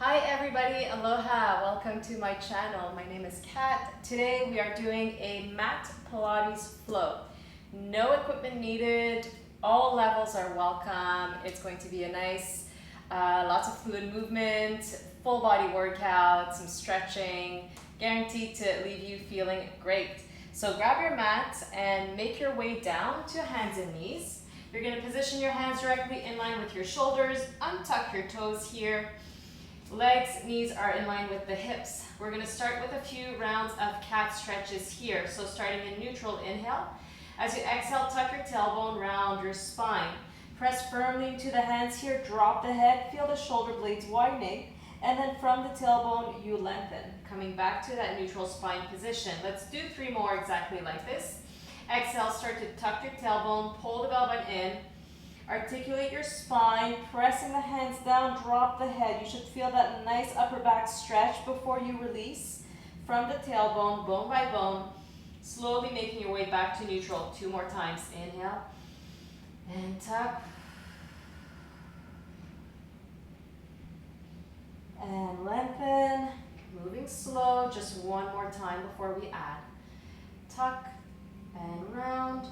Hi everybody, aloha, welcome to my channel. My name is Kat. Today we are doing a mat Pilates flow. No equipment needed, all levels are welcome. It's going to be a nice, lots of fluid movement, full body workout, some stretching, guaranteed to leave you feeling great. So grab your mat and make your way down to hands and knees. You're going to position your hands directly in line with your shoulders, untuck your toes here. Legs, knees are in line with the hips. We're going to start with a few rounds of cat stretches here. So starting in neutral, inhale. As you exhale, tuck your tailbone, round your spine. Press firmly into the hands here, drop the head, feel the shoulder blades widening, and then from the tailbone, you lengthen. Coming back to that neutral spine position. Let's do 3 more exactly like this. Exhale, start to tuck your tailbone, pull the belly button in. Articulate your spine, pressing the hands down, drop the head. You should feel that nice upper back stretch before you release from the tailbone, bone by bone, slowly making your way back to neutral. 2 more times. Inhale and tuck. And lengthen, moving slow, just 1 more time before we add. Tuck and round.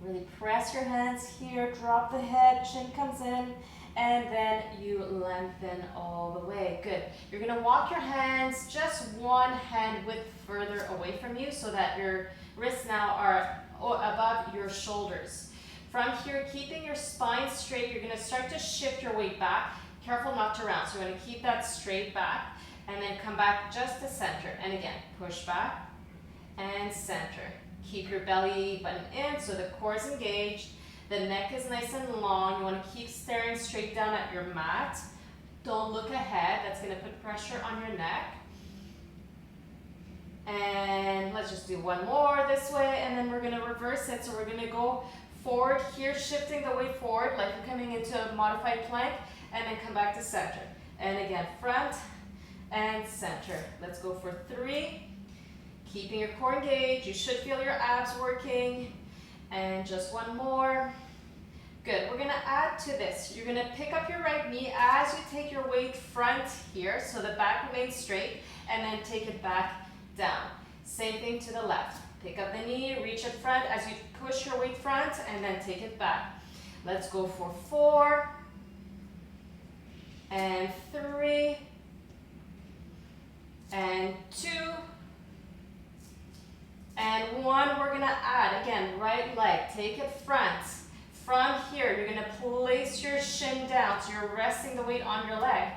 Really press your hands here, drop the head, chin comes in, and then you lengthen all the way. Good. You're going to walk your hands just 1 hand width further away from you so that your wrists now are above your shoulders. From here, keeping your spine straight, you're going to start to shift your weight back. Careful not to round. So we're going to keep that straight back and then come back just to center. And again, push back and center. Keep your belly button in so the core is engaged. The neck is nice and long. You want to keep staring straight down at your mat. Don't look ahead. That's going to put pressure on your neck. And let's just do 1 more this way, and then we're going to reverse it. So we're going to go forward here, shifting the weight forward like you're coming into a modified plank, and then come back to center. And again, front and center. Let's go for 3. Keeping your core engaged, you should feel your abs working. And just 1 more. Good, we're gonna add to this. You're gonna pick up your right knee as you take your weight front here, so the back remains straight, and then take it back down. Same thing to the left. Pick up the knee, reach it front as you push your weight front, and then take it back. Let's go for 4, and 3, and 2, and 1. We're gonna add, again, right leg, take it front. From here, you're gonna place your shin down, so you're resting the weight on your leg.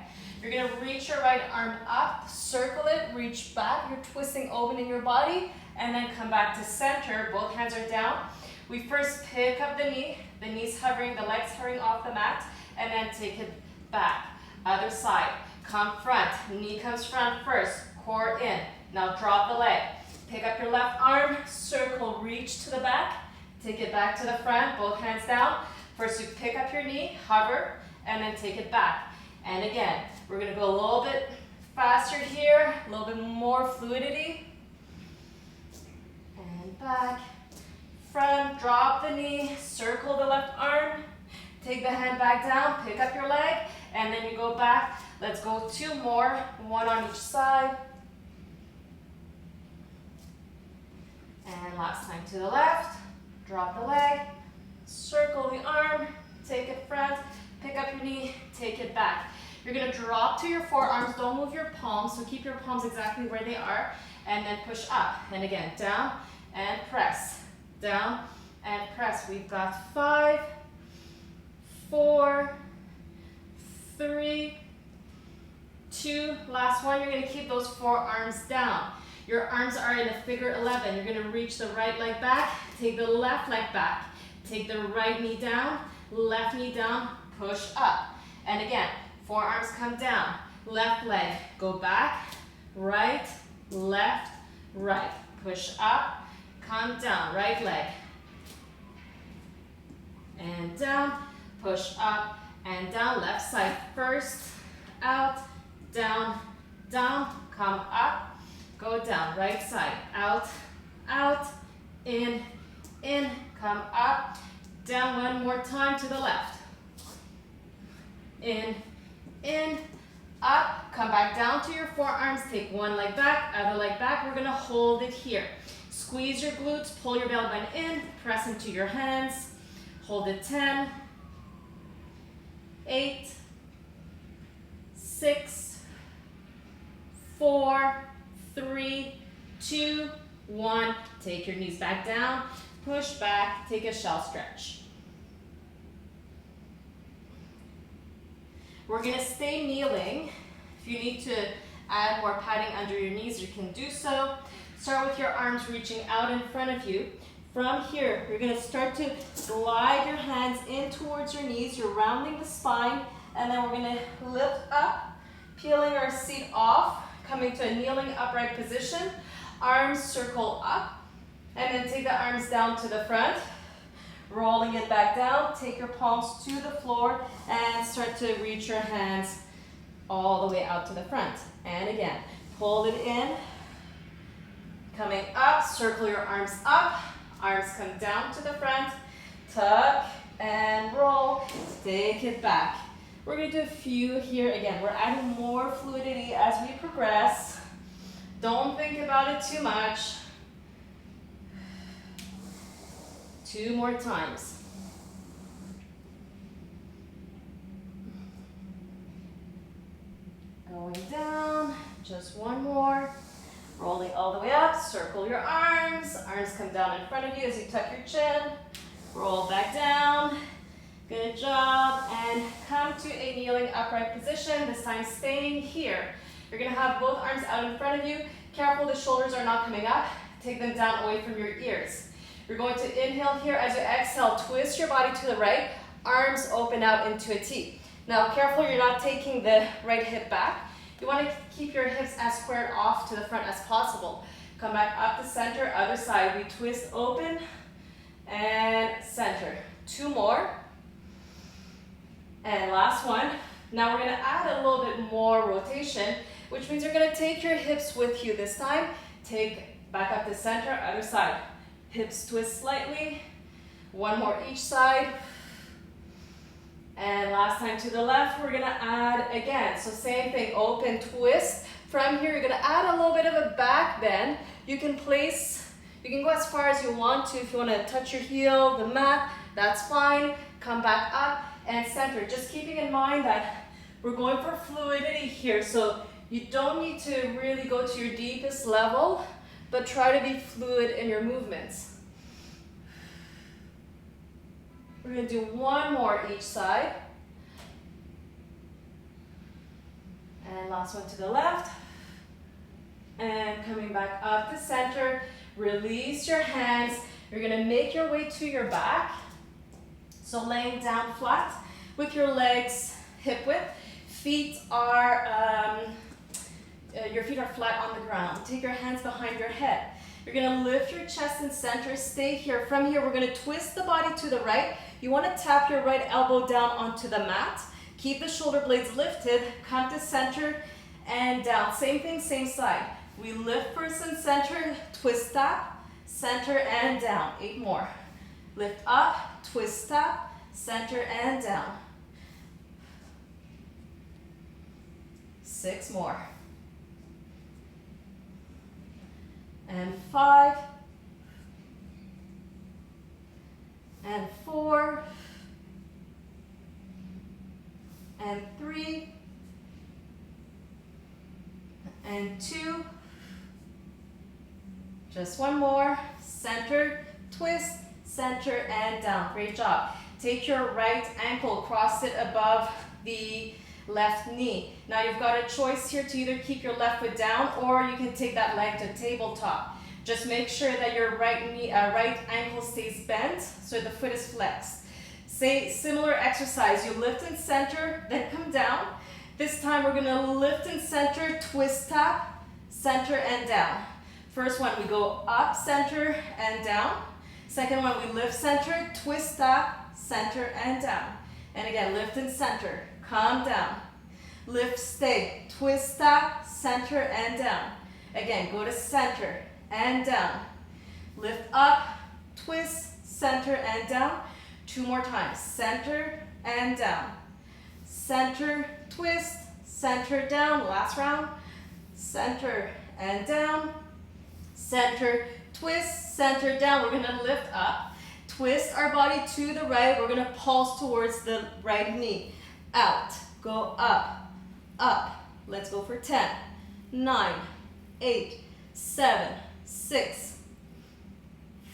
You're gonna reach your right arm up, circle it, reach back, you're twisting, opening your body, and then come back to center. Both hands are down. We first pick up the knee, the knees hovering, the legs hovering off the mat, and then take it back. Other side, come front, knee comes front first, core in. Now drop the leg. Pick up your left arm, circle, reach to the back, take it back to the front, both hands down. First you pick up your knee, hover, and then take it back. And again, we're gonna go a little bit faster here, a little bit more fluidity. And back, front, drop the knee, circle the left arm, take the hand back down, pick up your leg, and then you go back. Let's go 2 more, 1 on each side. And last time to the left, drop the leg, circle the arm, take it front, pick up your knee, take it back. You're gonna drop to your forearms, don't move your palms, so keep your palms exactly where they are, and then push up. And again, down and press, down and press. We've got 5, 4, 3, 2, last one. You're gonna keep those forearms down. Your arms are in a figure 11. You're gonna reach the right leg back, take the left leg back, take the right knee down, left knee down, push up. And again, forearms come down, left leg, go back, right, left, right. Push up, come down, right leg. And down, push up and down, left side first, out, down, down, come up. Go down, right side, out, out, in, come up, down 1 more time to the left. In, up, come back down to your forearms, take one leg back, other leg back. We're gonna hold it here. Squeeze your glutes, pull your belly button in, press into your hands. Hold it 10, 8, 6, 4, 3, 2, 1. Take your knees back down, push back, take a shell stretch. We're gonna stay kneeling. If you need to add more padding under your knees, you can do so. Start with your arms reaching out in front of you. From here, you're gonna start to glide your hands in towards your knees. You're rounding the spine, and then we're gonna lift up, peeling our seat off, coming to a kneeling upright position. Arms circle up, and then take the arms down to the front. Rolling it back down, take your palms to the floor and start to reach your hands all the way out to the front. And again, hold it in. Coming up, circle your arms up. Arms come down to the front. Tuck and roll. Take it back. We're going to do a few here. Again, we're adding more fluidity as we progress. Don't think about it too much. 2 more times. Going down, just 1 more. Rolling all the way up, circle your arms. Arms come down in front of you as you tuck your chin. Roll back down. Good job. And come to a kneeling upright position, this time staying here. You're gonna have both arms out in front of you. Careful, the shoulders are not coming up. Take them down away from your ears. You're going to inhale here. As you exhale, twist your body to the right. Arms open out into a T. Now, careful you're not taking the right hip back. You want to keep your hips as squared off to the front as possible. Come back up to center, other side. We twist open and center. 2 more. And last one. Now we're going to add a little bit more rotation, which means you're going to take your hips with you this time. Take back up to center, other side. Hips twist slightly. 1 more each side. And last time to the left, we're gonna add again. So same thing, open, twist. From here, you're gonna add a little bit of a back bend. You can go as far as you want to. If you wanna touch your heel, the mat, that's fine. Come back up and center. Just keeping in mind that we're going for fluidity here. So you don't need to really go to your deepest level, but try to be fluid in your movements. We're going to do 1 more each side. And last one to the left. And coming back up to center. Release your hands. You're going to make your way to your back. So laying down flat with your legs hip width. Your feet are flat on the ground. Take your hands behind your head. You're going to lift your chest and center. Stay here. From here, we're going to twist the body to the right. You want to tap your right elbow down onto the mat. Keep the shoulder blades lifted. Come to center and down. Same thing, same side. We lift first and center. Twist, tap, center and down. 8 more. Lift up, twist, tap, center and down. 6 more. And 5, and 4, and 3, and 2, just 1 more, center, twist, center, and down. Great job. Take your right ankle, cross it above the left knee. Now you've got a choice here to either keep your left foot down or you can take that leg to tabletop. Just make sure that your right ankle stays bent so the foot is flexed. Similar exercise, you lift and center, then come down. This time we're gonna lift and center, twist, tap, center and down. First one, we go up, center and down. Second one, we lift, center, twist, tap, center and down. And again, lift and center. Calm down. Lift, stay. Twist, tap, center, and down. Again, go to center and down. Lift up, twist, center, and down. 2 more times. Center and down. Center, twist, center, down. Last round. Center and down. Center, twist, center, down. We're gonna lift up. Twist our body to the right. We're gonna pulse towards the right knee. Out, go up, up. Let's go for 10, 9, 8, 7, 6,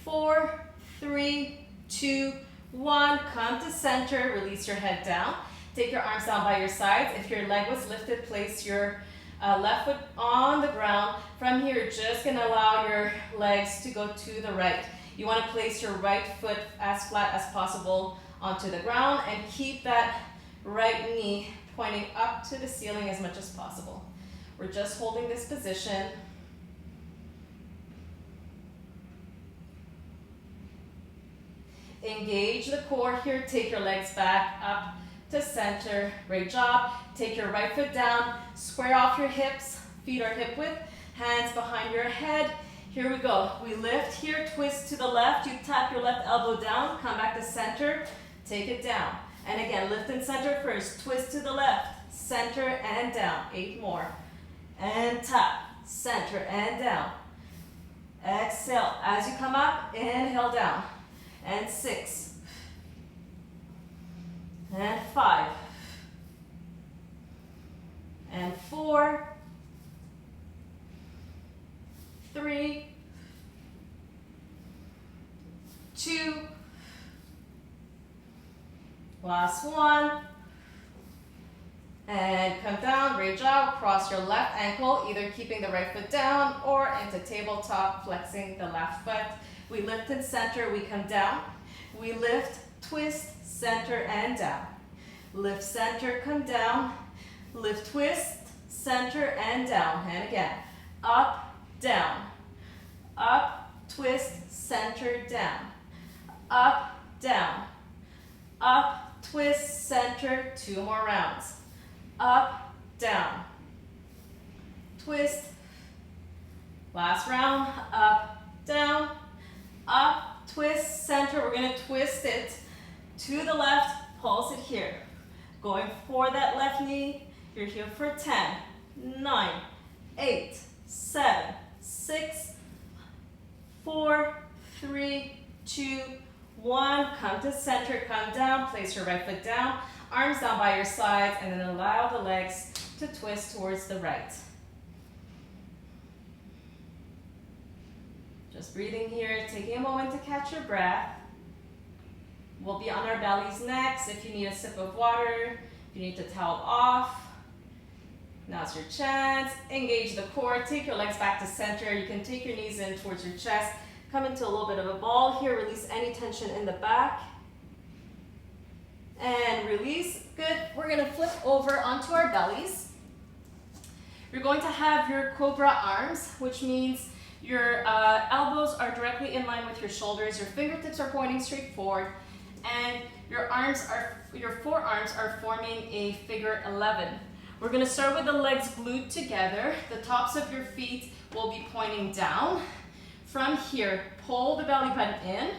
4, 3, 2, 1. Come to center, release your head down. Take your arms down by your sides. If your leg was lifted, place your left foot on the ground. From here, you're just gonna allow your legs to go to the right. You wanna place your right foot as flat as possible onto the ground and keep that right knee pointing up to the ceiling as much as possible. We're just holding this position. Engage the core here. Take your legs back up to center. Great job. Take your right foot down. Square off your hips. Feet are hip width. Hands behind your head. Here we go. We lift here. Twist to the left. You tap your left elbow down. Come back to center. Take it down. And again, lift and center first. Twist to the left. Center and down. 8 more. And tap. Center and down. Exhale. As you come up, inhale down. And 6. And 5. And 4. 3. 2. Last one. And come down. Great job. Cross your left ankle, either keeping the right foot down or into tabletop, flexing the left foot. We lift and center. We come down. We lift, twist, center, and down. Lift, center, come down. Lift, twist, center, and down. And again, up, down. Up, twist, center, down. Up, down. Up, twist, center, 2 more rounds. Up, down. Twist. Last round. Up, down. Up, twist, center. We're going to twist it to the left. Pulse it here. Going for that left knee. You're here for 10, 9, 8, 7, 6, 4, 3, 2, 1. Come to center, come down. Place your right foot down. Arms down by your sides, and then allow the legs to twist towards the right. Just breathing here, taking a moment to catch your breath. We'll be on our bellies next. If you need a sip of water, if you need to towel off, now's your chance. Engage the core, take your legs back to center. You can take your knees in towards your chest. Come into a little bit of a ball here. Release any tension in the back. And release. Good. We're going to flip over onto our bellies. You're going to have your cobra arms, which means your elbows are directly in line with your shoulders. Your fingertips are pointing straight forward. And your forearms are forming a figure 11. We're going to start with the legs glued together. The tops of your feet will be pointing down. From here, pull the belly button in.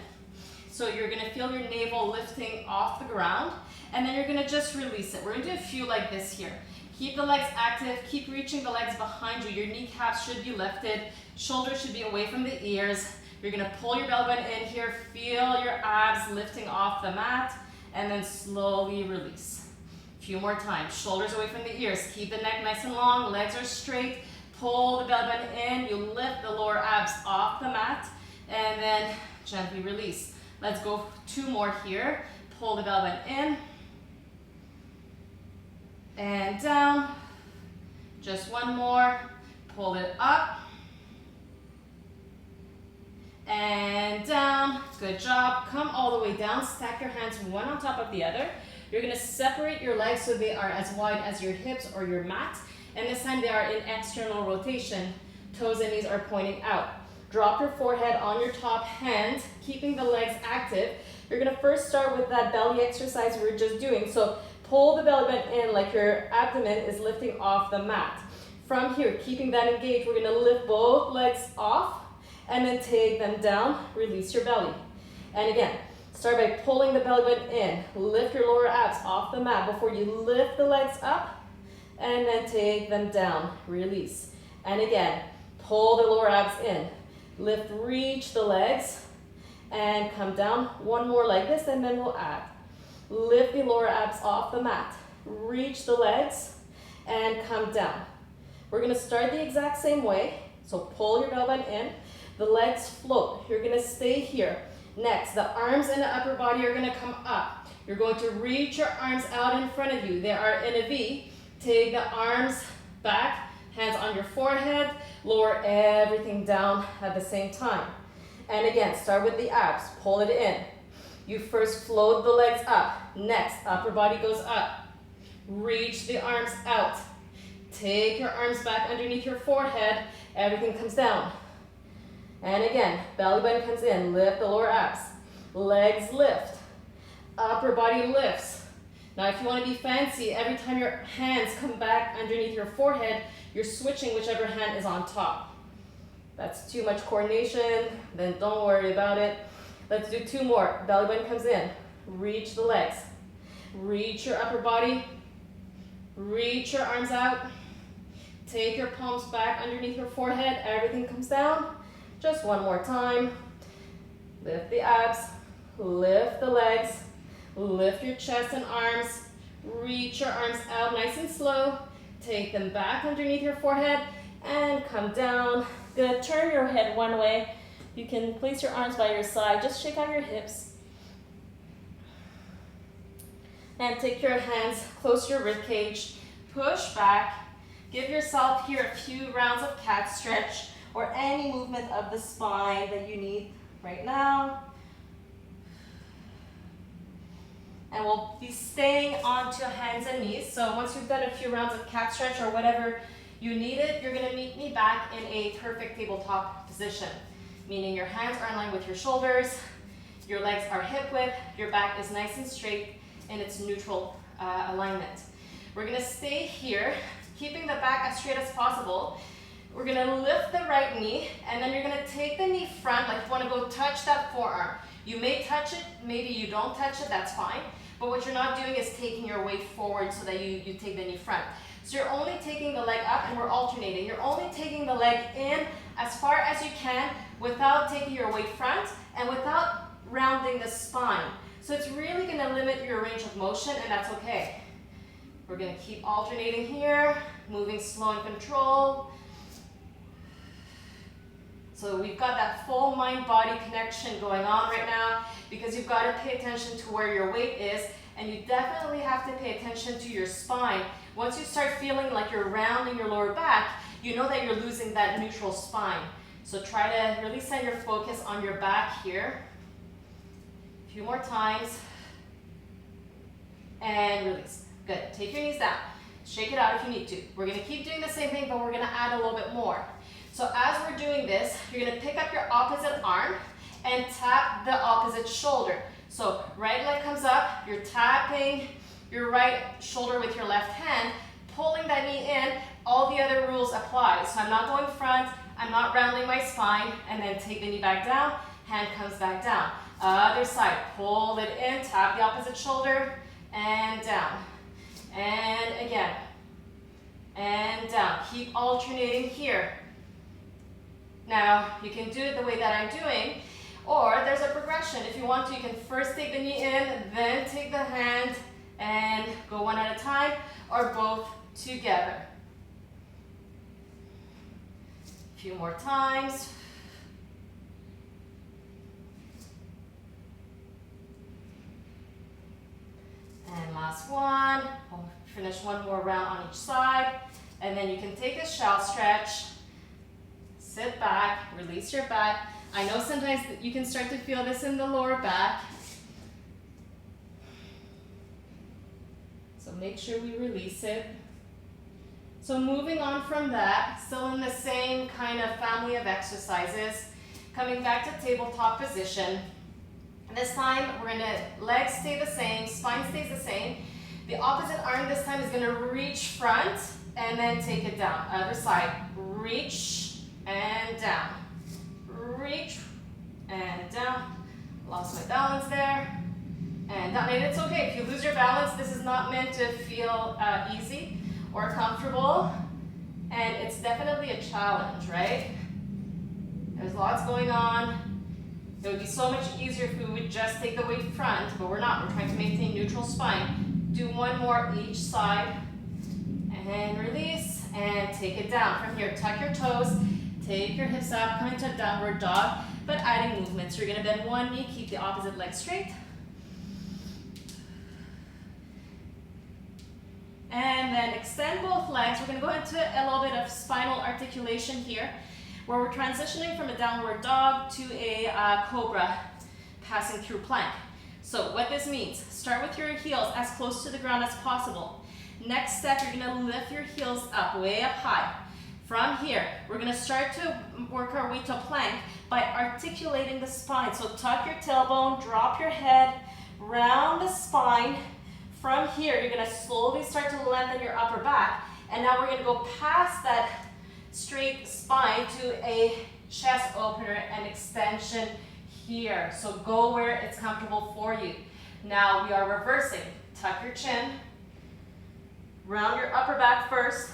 So you're going to feel your navel lifting off the ground. And then you're going to just release it. We're going to do a few like this here. Keep the legs active. Keep reaching the legs behind you. Your kneecaps should be lifted. Shoulders should be away from the ears. You're going to pull your belly button in here. Feel your abs lifting off the mat. And then slowly release. A few more times. Shoulders away from the ears. Keep the neck nice and long. Legs are straight. Pull the belly button in. You lift the lower abs off the mat. And then gently release. Let's go 2 more here. Pull the belly button in. And down. Just 1 more. Pull it up. And down. Good job. Come all the way down. Stack your hands one on top of the other. You're going to separate your legs so they are as wide as your hips or your mat. And this time they are in external rotation. Toes and knees are pointing out. Drop your forehead on your top hand, keeping the legs active. You're going to first start with that belly exercise we were just doing. So pull the belly button in like your abdomen is lifting off the mat. From here, keeping that engaged, we're going to lift both legs off and then take them down. Release your belly. And again, start by pulling the belly button in. Lift your lower abs off the mat before you lift the legs up. and then take them down, release. And again, pull the lower abs in. Lift, reach the legs, and come down. One more like this, and then we'll add. Lift the lower abs off the mat. Reach the legs, and come down. We're gonna start the exact same way. So pull your belly button in, the legs float. You're gonna stay here. Next, the arms and the upper body are gonna come up. You're going to reach your arms out in front of you. They are in a V. Take the arms back, hands on your forehead, lower everything down at the same time. And again, start with the abs, pull it in. You first float the legs up. Next, upper body goes up. Reach the arms out. Take your arms back underneath your forehead, everything comes down. And again, belly button comes in, lift the lower abs. Legs lift, upper body lifts. Now if you want to be fancy, every time your hands come back underneath your forehead, you're switching whichever hand is on top. That's too much coordination, then don't worry about it. Let's do two more. Belly button comes in, reach the legs. Reach your upper body, reach your arms out. Take your palms back underneath your forehead, everything comes down. Just one more time. Lift the abs, lift the legs, lift your chest and arms, reach your arms out nice and slow. Take them back underneath your forehead and come down. Good, turn your head one way. You can place your arms by your side, just shake out your hips. And take your hands close to your rib cage, push back. Give yourself here a few rounds of cat stretch or any movement of the spine that you need right now. And we'll be staying onto hands and knees. So once you've done a few rounds of cat stretch or whatever you needed, you're gonna meet me back in a perfect tabletop position, meaning your hands are in line with your shoulders, your legs are hip width, your back is nice and straight, and it's neutral alignment. We're gonna stay here, keeping the back as straight as possible. We're gonna lift the right knee, and then you're gonna take the knee front, like you wanna go touch that forearm. You may touch it, maybe you don't touch it, that's fine. But what you're not doing is taking your weight forward so that you take the knee front. So you're only taking the leg up, and we're alternating. You're only taking the leg in as far as you can without taking your weight front and without rounding the spine. So it's really gonna limit your range of motion, and that's okay. We're gonna keep alternating here, moving slow and control. So we've got that full mind-body connection going on right now because you've got to pay attention to where your weight is, and you definitely have to pay attention to your spine. Once you start feeling like you're rounding your lower back, you know that you're losing that neutral spine. So try to really send your focus on your back here. A few more times. And release. Good. Take your knees down. Shake it out if you need to. We're going to keep doing the same thing, but we're going to add a little bit more. So as we're doing this, you're going to pick up your opposite arm and tap the opposite shoulder. So right leg comes up, you're tapping your right shoulder with your left hand, pulling that knee in. All the other rules apply. So I'm not going front, I'm not rounding my spine, and then take the knee back down, hand comes back down. Other side, pull it in, tap the opposite shoulder, and down. And again, and down. Keep alternating here. Now, you can do it the way that I'm doing, or there's a progression. If you want to, you can first take the knee in, then take the hand, and go one at a time, or both together. A few more times. And last one. We'll finish one more round on each side, and then you can take a shout stretch. Sit back, release your back. I know sometimes you can start to feel this in the lower back. So make sure we release it. So moving on from that, still in the same kind of family of exercises, coming back to tabletop position. This time, we're gonna, legs stay the same, spine stays the same. The opposite arm this time is gonna reach front and then take it down. Other side, reach, and down, reach, and down. Lost my balance there, and down. And it's okay if you lose your balance. This is not meant to feel easy. or comfortable. And it's definitely a challenge, right? There's lots going on. It would be so much easier if we would just take the weight front, but we're not. We're trying to maintain neutral spine. Do one more each side. And release, and take it down. From here, tuck your toes, take your hips up, come into a downward dog, but adding movement. So you're gonna bend one knee, keep the opposite leg straight. And then extend both legs. We're gonna go into a little bit of spinal articulation here, where we're transitioning from a downward dog to a cobra, passing through plank. So what this means, start with your heels as close to the ground as possible. Next step, you're gonna lift your heels up, way up high. From here, we're gonna start to work our way to plank by articulating the spine. So tuck your tailbone, drop your head, round the spine. From here, you're gonna slowly start to lengthen your upper back. And now we're gonna go past that straight spine to a chest opener and extension here. So go where it's comfortable for you. Now we are reversing. Tuck your chin. Round your upper back first.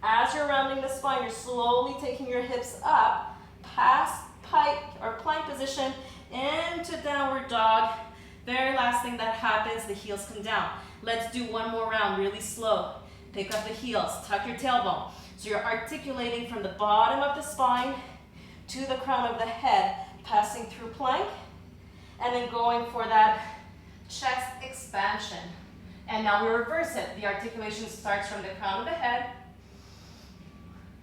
As you're rounding the spine, you're slowly taking your hips up, past pike or plank position, into downward dog. Very last thing that happens, the heels come down. Let's do one more round, really slow. Pick up the heels, tuck your tailbone. So you're articulating from the bottom of the spine to the crown of the head, passing through plank, and then going for that chest expansion. And now we reverse it. The articulation starts from the crown of the head,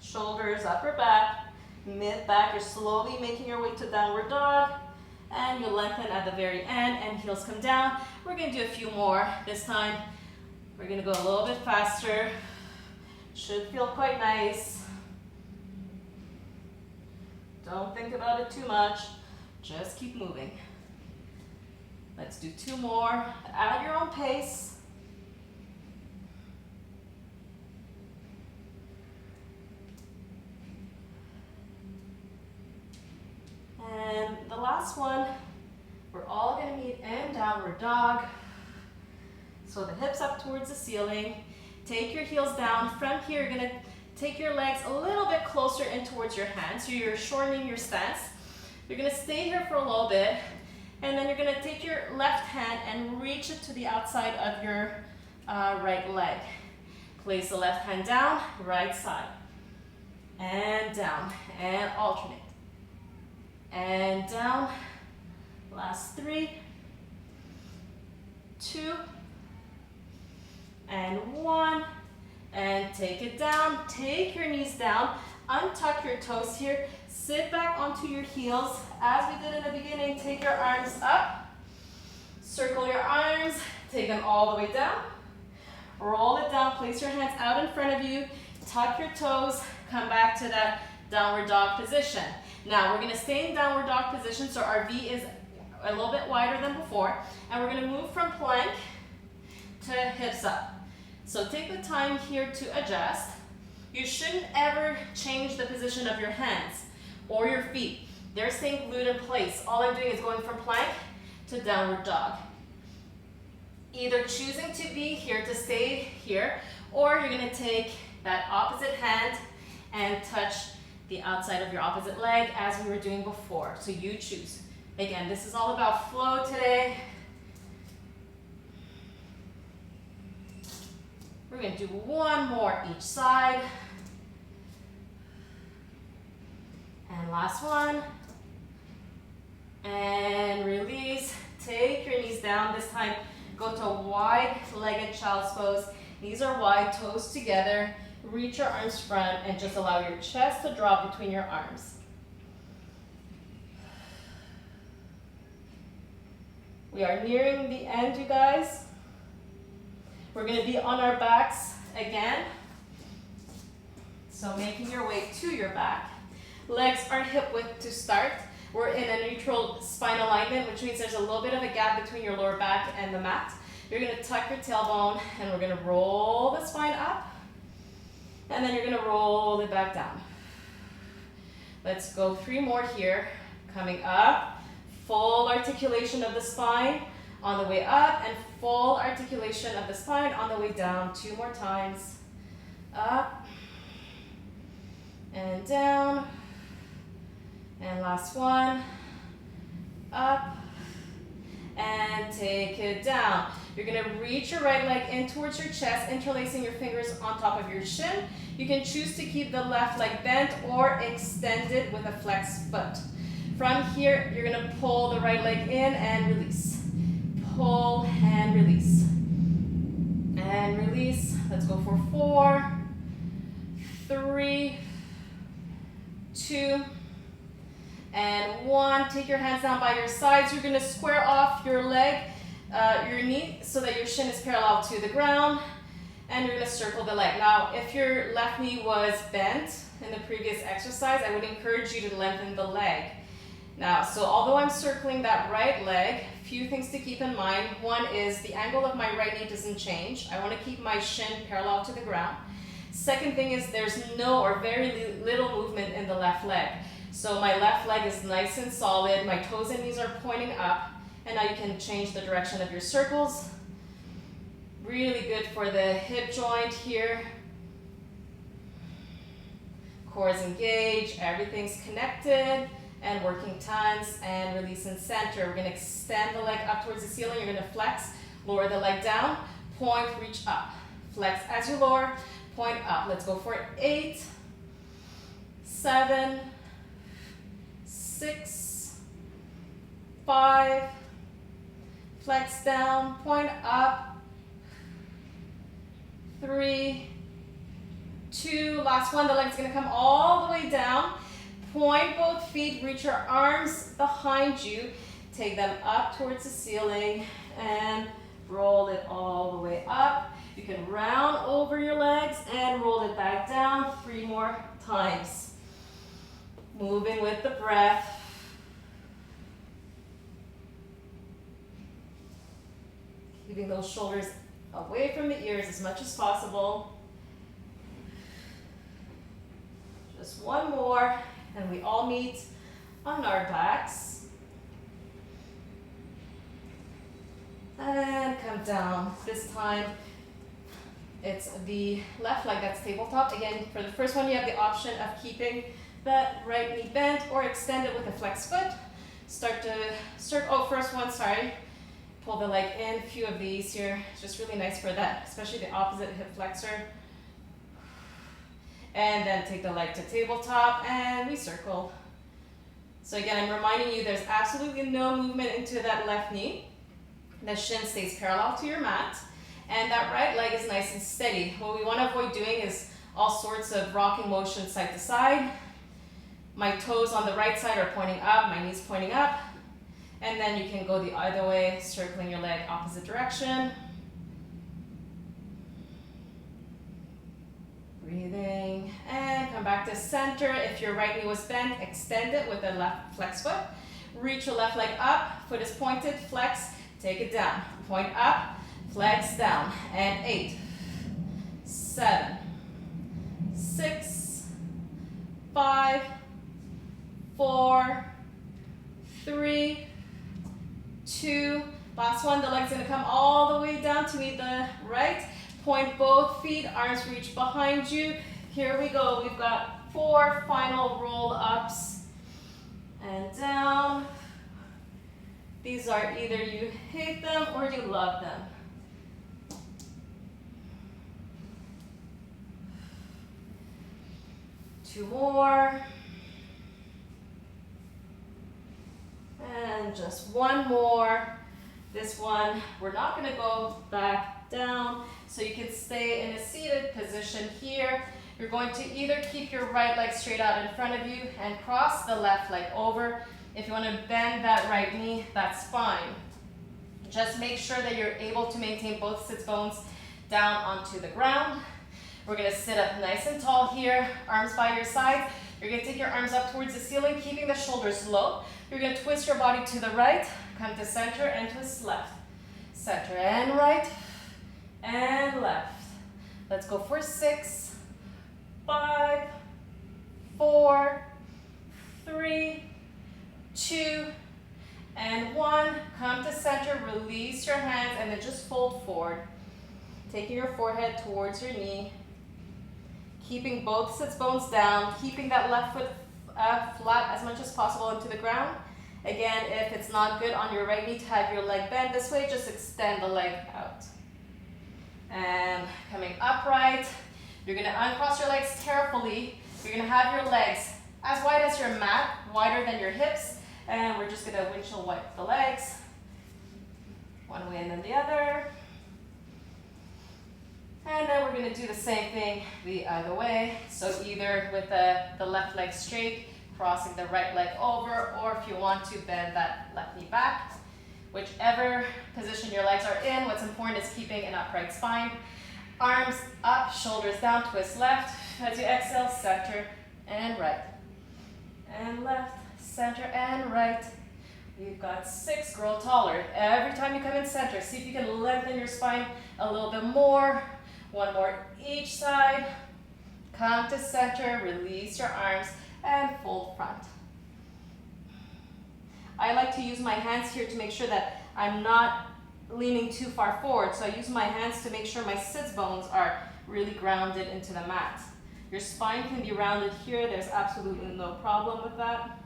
shoulders, upper back, mid back. You're slowly making your way to downward dog, and you lengthen at the very end, and heels come down. We're gonna do a few more. This time, we're gonna go a little bit faster. Should feel quite nice. Don't think about it too much. Just keep moving. Let's do two more at your own pace. And the last one, we're all gonna meet in downward dog. So the hips up towards the ceiling. Take your heels down. From here, you're gonna take your legs a little bit closer in towards your hands. So you're shortening your stance. You're gonna stay here for a little bit. And then you're gonna take your left hand and reach it to the outside of your right leg. Place the left hand down, right side. And down, and alternate. And down, last 3, 2, and 1, and take it down. Take your knees down, untuck your toes here, sit back onto your heels. As we did in the beginning, take your arms up, circle your arms, take them all the way down, roll it down, place your hands out in front of you, tuck your toes, come back to that downward dog position. Now we're gonna stay in downward dog position, so our V is a little bit wider than before, and we're gonna move from plank to hips up. So take the time here to adjust. You shouldn't ever change the position of your hands or your feet. They're staying glued in place. All I'm doing is going from plank to downward dog. Either choosing to be here to stay here, or you're gonna take that opposite hand and touch the outside of your opposite leg as we were doing before. So you choose. Again, this is all about flow today. We're gonna do one more each side. And last one. And release. Take your knees down. This time, go to a wide-legged child's pose. Knees are wide, toes together. Reach your arms front and just allow your chest to drop between your arms. We are nearing the end, you guys. We're gonna be on our backs again. So making your way to your back. Legs are hip width to start. We're in a neutral spine alignment, which means there's a little bit of a gap between your lower back and the mat. You're gonna tuck your tailbone and we're gonna roll the spine up. And then you're gonna roll it back down. Let's go 3 more here. Coming up, full articulation of the spine on the way up and full articulation of the spine on the way down. 2 more times. Up and down. And last one. Up and take it down. You're going to reach your right leg in towards your chest, interlacing your fingers on top of your shin. You can choose to keep the left leg bent or extend it with a flexed foot. From here, you're going to pull the right leg in and release. Pull and release. And release. Let's go for 4, 3, 2, and 1. Take your hands down by your sides. You're going to square off your leg, your knee, so that your shin is parallel to the ground. And you're going to circle the leg. Now, if your left knee was bent in the previous exercise, I would encourage you to lengthen the leg. Now, so although I'm circling that right leg, a few things to keep in mind. One is the angle of my right knee doesn't change. I want to keep my shin parallel to the ground. Second thing is there's no or very little movement in the left leg. So my left leg is nice and solid. My toes and knees are pointing up. And now you can change the direction of your circles. Really good for the hip joint here. Core is engaged, everything's connected, and working tons, and release and center. We're gonna extend the leg up towards the ceiling. You're gonna flex, lower the leg down, point, reach up. Flex as you lower, point up. Let's go for 8, 7, 6, 5, flex down, point up, 3, 2, last one, the leg's gonna come all the way down. Point both feet, reach your arms behind you, take them up towards the ceiling and roll it all the way up. You can round over your legs and roll it back down 3 more times. Moving with the breath. Keeping those shoulders away from the ears as much as possible. Just one more, and we all meet on our backs. And come down. This time, it's the left leg that's tabletop. Again, for the first one, you have the option of keeping the right knee bent or extend it with a flexed foot. Start to circle. Oh, first one, sorry. Pull the leg in. A few of these here. It's just really nice for that, especially the opposite hip flexor. And then take the leg to tabletop and we circle. So again, I'm reminding you there's absolutely no movement into that left knee. The shin stays parallel to your mat. And that right leg is nice and steady. What we want to avoid doing is all sorts of rocking motion side to side. My toes on the right side are pointing up, my knees pointing up. And then you can go the other way, circling your leg opposite direction. Breathing, and come back to center. If your right knee was bent, extend it with the left flex foot. Reach your left leg up, foot is pointed, flex, take it down. Point up, flex down. And 8, 7, 6, 5, 4, 3, 2, last one. The leg's gonna come all the way down to meet the right. Point both feet, arms reach behind you. Here we go. We've got 4 final roll-ups and down. These are either you hate them or you love them. Two more. And just one more. This one, we're not gonna go back down, so you can stay in a seated position here. You're going to either keep your right leg straight out in front of you and cross the left leg over. If you want to bend that right knee, that's fine. Just make sure that you're able to maintain both sit bones down onto the ground. We're going to sit up nice and tall here, arms by your sides. You're going to take your arms up towards the ceiling, keeping the shoulders low. You're going to twist your body to the right, come to center, and twist left. Center and right, and left. Let's go for 6, 5, 4, 3, 2, and 1. Come to center, release your hands, and then just fold forward. Taking your forehead towards your knee. Keeping both sits bones down, keeping that left foot flat as much as possible into the ground. Again, if it's not good on your right knee to have your leg bend this way, just extend the leg out. And coming upright, you're gonna uncross your legs carefully. You're gonna have your legs as wide as your mat, wider than your hips, and we're just gonna windshield wipe the legs. One way and then the other. And then we're gonna do the same thing the other way. So either with the left leg straight, crossing the right leg over, or if you want to bend that left knee back. Whichever position your legs are in, what's important is keeping an upright spine. Arms up, shoulders down, twist left. As you exhale, center and right. And left, center and right. We've got 6, grow taller. Every time you come in center, see if you can lengthen your spine a little bit more. One more each side. Come to center, release your arms, and fold front. I like to use my hands here to make sure that I'm not leaning too far forward. So I use my hands to make sure my sits bones are really grounded into the mat. Your spine can be rounded here. There's absolutely no problem with that.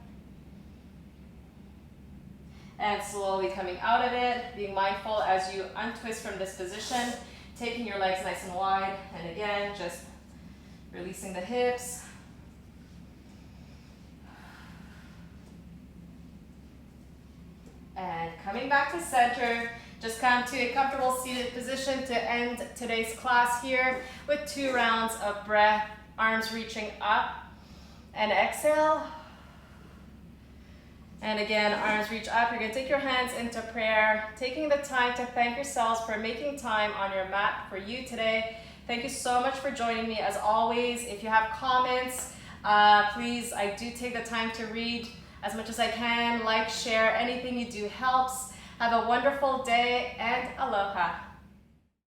And slowly coming out of it, being mindful as you untwist from this position, taking your legs nice and wide. And again, just releasing the hips. And coming back to center, just come to a comfortable seated position to end today's class here with 2 rounds of breath, arms reaching up, and exhale. And again, arms reach up. You're gonna take your hands into prayer, taking the time to thank yourselves for making time on your mat for you today. Thank you so much for joining me as always. If you have comments, please, I do take the time to read as much as I can. Like, share, anything you do helps. Have a wonderful day and aloha.